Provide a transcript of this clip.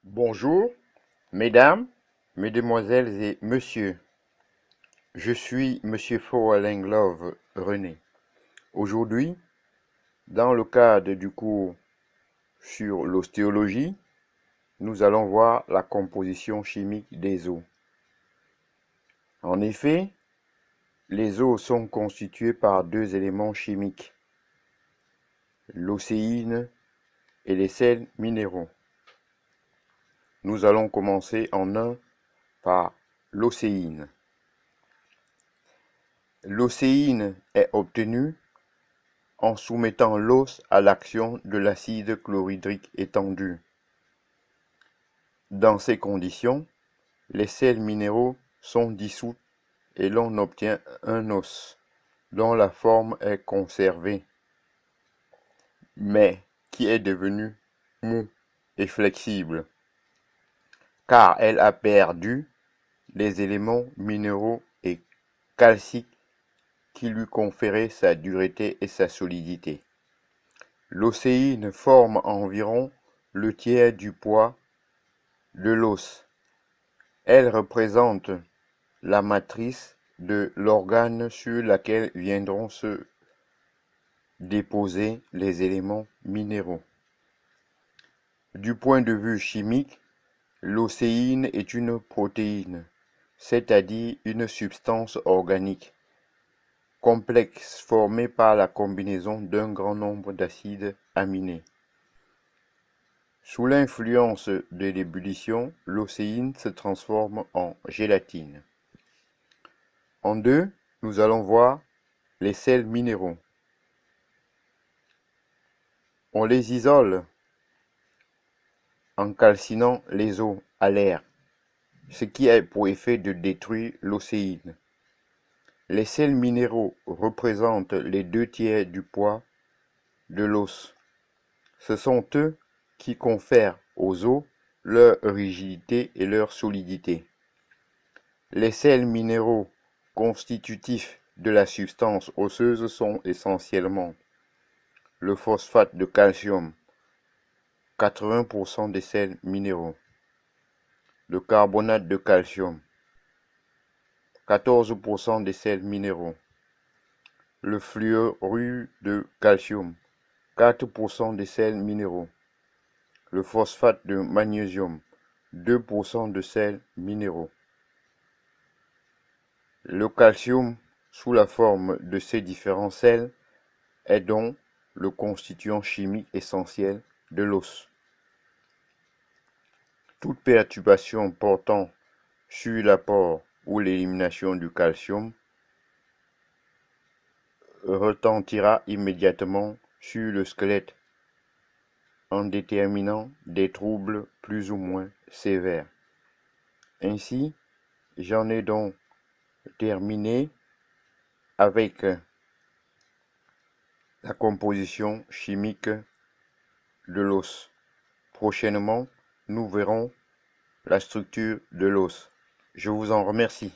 Bonjour, mesdames, mesdemoiselles et messieurs. Je suis Monsieur Faux-Alain-Glove René. Aujourd'hui, dans le cadre du cours sur l'ostéologie, nous allons voir la composition chimique des os. En effet, les os sont constitués par deux éléments chimiques, l'océine et les sels minéraux. Nous allons commencer en un par l'océine. L'océine est obtenue en soumettant l'os à l'action de l'acide chlorhydrique étendu. Dans ces conditions, les sels minéraux sont dissous et l'on obtient un os dont la forme est conservée, mais qui est devenu mou et flexible, car elle a perdu les éléments minéraux et calciques qui lui conféraient sa dureté et sa solidité. L'océine forme environ le tiers du poids de l'os. Elle représente la matrice de l'organe sur laquelle viendront se déposer les éléments minéraux. Du point de vue chimique, l'océine est une protéine, c'est-à-dire une substance organique complexe formée par la combinaison d'un grand nombre d'acides aminés. Sous l'influence de l'ébullition, l'océine se transforme en gélatine. En deux, nous allons voir les sels minéraux. On les isole en calcinant les os à l'air, ce qui a pour effet de détruire l'océine. Les sels minéraux représentent les deux tiers du poids de l'os. Ce sont eux qui confèrent aux os leur rigidité et leur solidité. Les sels minéraux constitutifs de la substance osseuse sont essentiellement le phosphate de calcium, 80% des sels minéraux, le carbonate de calcium, 14% des sels minéraux, le fluorure de calcium, 4% des sels minéraux, le phosphate de magnésium, 2% de sels minéraux. Le calcium, sous la forme de ces différents sels, est donc le constituant chimique essentiel de l'os. Toute perturbation portant sur l'apport ou l'élimination du calcium retentira immédiatement sur le squelette en déterminant des troubles plus ou moins sévères. Ainsi, j'en ai donc terminé avec la composition chimique de l'os. Prochainement, nous verrons la structure de l'os. Je vous en remercie.